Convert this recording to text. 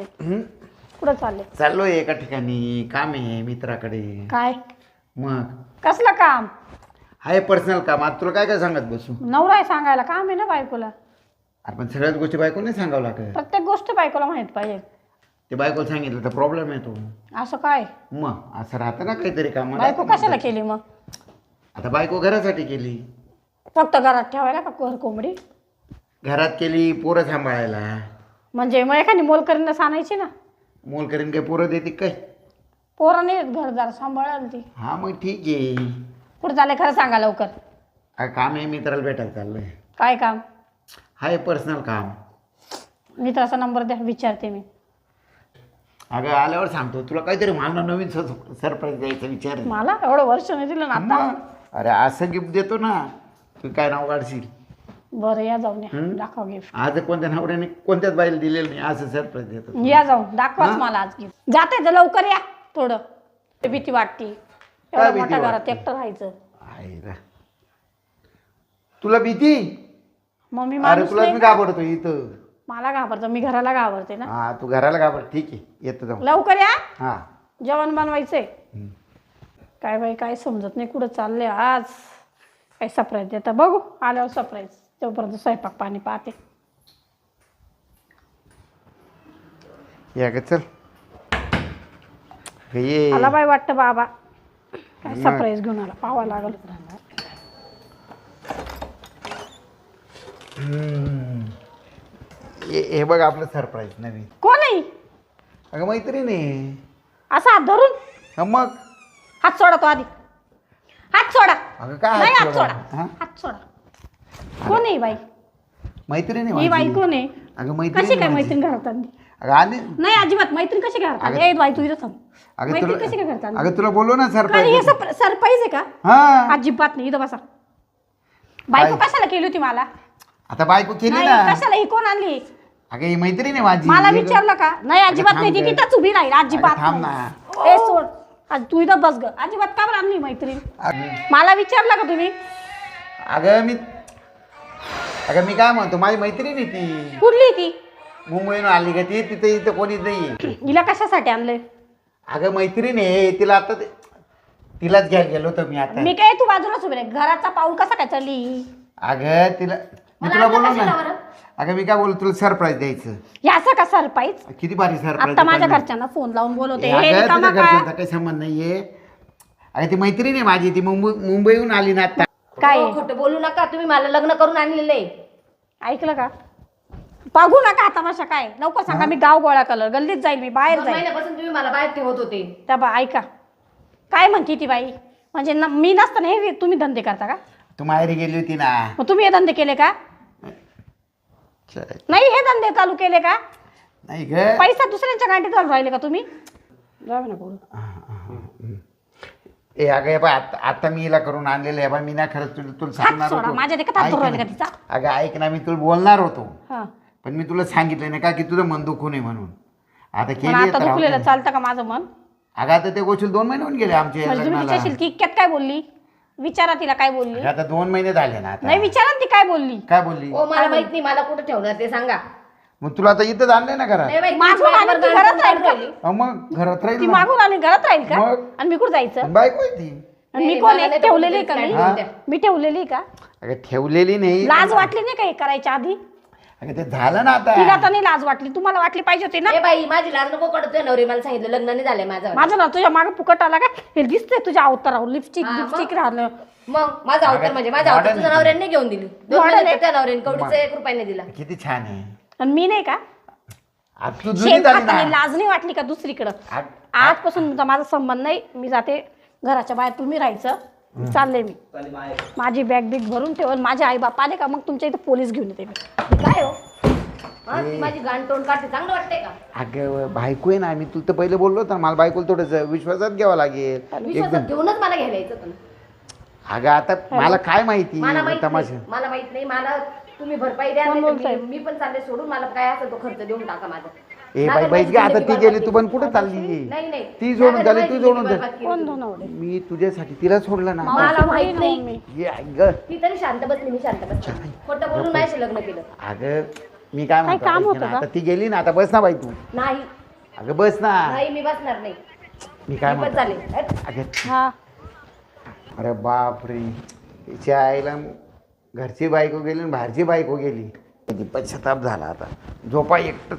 कुठं चालले? चाललोय एका ठिकाणी, काम आहे मित्राकडे. काय? मग कसलं काम? हाय पर्सनल काम. आता तुला काय काय सांगत बसू? नवरा आहे सांगायला, काम आहे ना बायकोला. आपण सगळ्याच गोष्टी बायकोला नाही सांगावं लागत. प्रत्येक गोष्ट बायकोला माहित पाहिजे. ते बायकोला सांगितलं तर प्रॉब्लेम येतो. असं काय? मग असं राहतं ना काहीतरी काम. बायको कशाला केली मग? आता बायको घरासाठी केली. फक्त घरात ठेवायला का घर कोंबडी? घरात केली पोरं सांभाळायला. म्हणजे मग एखादी मोलकरींना आणायची ना. मोल करीन काय पोरं देते काय? पोरं नाही घरदार सांभाळायला ती. हा मग ठीक आहे. कुठं चाललंय खरं सांगा लवकर. काम आहे मित्राला भेटायला चाललंय. काय काम? हाय पर्सनल काम. मित्राचा नंबर द्या, विचारते मी. अगं आल्यावर सांगतो तुला. काहीतरी मला नवीन सरप्राईज द्यायचा विचार आहे. मला एवढं वर्ष नाही दिलं ना आता. मग, अरे असं गिफ्ट देतो ना. तू काय नाव काढशील? बरं या जाऊन या, दाखवा गिफ्ट. आज कोणत्या नवऱ्याने कोणत्याच बाईला दिलेलं नाही असं सरप्राईज देतो. या जाऊन दाखवाच मला आज गिफ्ट. जाते तर लवकर या. थोडं ते भीती वाटते. एवढं भीती मोठ्या घरात वाटते? एकटं राहायचं. आहे रा. तुला भीती? मग मी अरे माणूस तुला नाही मी का? घाबरतो इथं. मला घाबरतं, मी घराला घाबरते ना. हा तू घराला घाबर. ठीक आहे येतो जाऊ. लवकर या, हा जेवण बनवायचंय. काय बाई काय समजत नाही कुठं चालले आज. काय सरप्राईज देता बघू, आल्यावर सरप्राईज. तोपर्यंत स्वयंपाक पाणी पाहते. या ग चल. ये मला बाई वाटतं बाबा काय सरप्राईज घेऊन आला, पाहावा लागल. हे बघ आपलं सरप्राईज नवीन. कोण आहे? अगं मैत्रीण आहे. असा हात धरून? हा मग हात सोडा तो आधी. हात सोडा. अगं काय नाही हात हात सोडा? सोडा. हा? हात सोडा. कोण आहे बाई? मैत्रीण ही आहे बाई माझी. कोण आहे? अगं कशी मैत्रीण काय आहे माझी. मैत्रीण घरात आणली? अगं आली. नाही अजिबात मैत्रीण कशी घरात आणली? ए बाई तू इथं थांब. अगं मैत्रीण तुला कशी काय घरात आणली? अगं तुला बोललो ना आणि हे सरप्राईज. सरप्राईज आहे का? हा अजिबात नाही. इथं बसा. बायको कशाला केली होती मला? आता बायको केली नाही ना. कशाला? ही कोण आणली? अगं ही मैत्रीण आहे माझी. मला ये ग. विचारलं का? नाही अजिबात थांब नाही. ती ग. तिथंच उभी राहील. अजिबात अगं थांब नाही. ए सोड. आज तू इथं बस ग. अजिबात का बरं आणली मैत्रीण? मला विचारलं का तुम्ही? अगं मी काय म्हणतो माझी मैत्रीण आहे ती. कुठली ती? मुंबईहून आली का ती. तिथे इथं कोणीच नाहीये. हिला कशासाठी आणलंय? अगं मैत्रीण आहे तिला. आता तिलाच घ्यायला गेलो होतो मी आता. मी काय तू बाजूलाच उभी राहील. घराचा पाऊल कसा काय चालली? अगं तिला मी तुला बोललो ना. अगं मी काय बोलतो तुला सरप्राईज द्यायचं. याचा का सरप्राईज? किती भारी सरप्राईज. आता माझ्या घरच्यांना फोन लावून बोलवते. हे अगं रिकामा तुझ्या का? घरच्यांचा काही संबंध नाहीये. अगं ती मैत्रीण आहे माझी. ती मुंबईहून आली ना आता. काय हो, खोटं बोलू नका. तुम्ही मला लग्न करून आणलेलं आहे. ऐकलं का? पागू नका तमाशा. काय लवकर सांगा. मी गाव गोळा कलर गल्लीत जाईल. मी बाहेर 2 जाईल. महिन्यापासून तुम्ही मला बाहेर ठेवत होते. त्या बा ऐका काय म्हणते ती बाई. म्हणजे मी नसताना हे तुम्ही धंदे करता का? तू माहेरी गेली होती ना. मग तुम्ही हे धंदे केले का? नाही हे धंदे चालू केले का? नाही ग. पैसा दुसऱ्यांच्या गांडीत घालून राहिले का तुम्ही? जाऊ ना बोलू. ए अगं हे बाय आता मी हिला करून आणलेलं आहे. मी ना खरंच तुला हात सांगणार सोडा. होतो. माझ्या देखत हात धरून राहिले का तिचा? अगं ऐक ना मी तुला बोलणार होतो. हा पण मी तुला सांगितलं नाही का की तुझं मन दुखू नये म्हणून. आता पण केली आता दुखलेलं चालतं का माझं मन? अगं आता ते गोष्टी 2 महिने होऊन गेले आमच्या म्हणजे तुम्ही लग्नाला. तिच्याशी ती इतक्यात काय बोलली? विचारा तिला काय बोलली. आता 2 महिने झाले ना आता. नाही विचारा ना ती काय बोलली. काय बोलली? ओ मला माहित नाही. मला कुठं ठेवणार ते सांगा. मग तुला आता इथं आणलंय ना घरात. नाही माहित. मागून तुम्ही आली ती माझ्यावर घरात राहील का? राहिली. मग घरात ती राहील ना. मागून आली घरात राहील का? मग? आणि मी कुठं जायचं? बायको आहे ती. आणि मी नाही, कोण मला आहे? नाही ठेवलेली आहे का तर मी? हा? मी ठेवलेली आहे का? अगं ठेवलेली नाही. लाज वाटली नाही का हे करायच्या आधी? अगं ते झालं ना तिला आता. तर नाही लाज वाटली. तुम्हाला वाटली पाहिजे होती ना. ए बाई माझी लाज नको काढू. तुझ्या नवरी मला सांगितलं लग्न नाही झालंय माझं. माझं ना तुझ्या मागे फुकट आला का? हे दिसतंय तुझ्या अवतारावर. लिपस्टिक हा, मग? लिपस्टिक राहिलं. मग माझा अवतार म्हणजे माझा अवतार modern तुझ्या नवऱ्याने घेऊन दिली. 2 modern महिन्यात आहे. त्या नवऱ्याने कवडीचा 1 रुपया नाही दिला. किती छान आहे. आणि मी नाही का? आता तू जुनी शेण झाली खाताना ना. लाज नाही वाटली का दुसरीकडं? आजपासून तुमचा माझा संबंध नाही. मी जाते घराच्या बाहेर. तुम्ही राहायचं. चालले मी. माझी बॅग बिग भरून ठेवल. माझे आई बाप आले का मग तुमच्या इथे पोलीस घेऊन येते मी. काय हो हा, ती माझी गाण तोंड काढते. चांगलं वाटतंय का? अगं बायको आहे ना. मी तुला तर पहिले बोललो होतो ना मला बायकोला थोडंसं विश्वासात घ्यावं लागेल. विश्वासात घेऊनच मला घ्यायला यायचं होतं. अगं आता मला काय माहिती मला माहित तमाशा. नाही. मला माहित नाही. मला तुम्ही भरपाई द्या. कोण नाही तर बोलतंय? मी पण चालले सोडून. मला काय असं तो खर्च देऊन टाका माझा. ए नाहीतर बाई माझी ग आता जिंदगी ती बरबाद गेली केली. तू पण कुठं चालली? नाही नाही ती जोडून नाहीतर झाली माझी तू जिंदगी जोडून बरबाद केली कोण तुम्ही. धनवडे? मी तुझ्यासाठी तिला सोडलं ना. मला माहित नाही. ये आई ग. ती तरी शांत बसली. मी शांत बसली. खोटं बोलून माझ्याशी लग्न केलं. अगं मी काय काही काम म्हणतो होतं ऐक ना, का? आता ती गेली ना, आता बस ना बाई तू. नाही अगं बस ना. नाही मी बसणार नाही. मी काय मी पण म्हणतो चालेल. अगं हा अरे बापरे, तिच्या आईला घरची बायको गेली आणि बाहेरची बायको गेली. किती पश्चाताप झाला आता. झोपा एकटंच.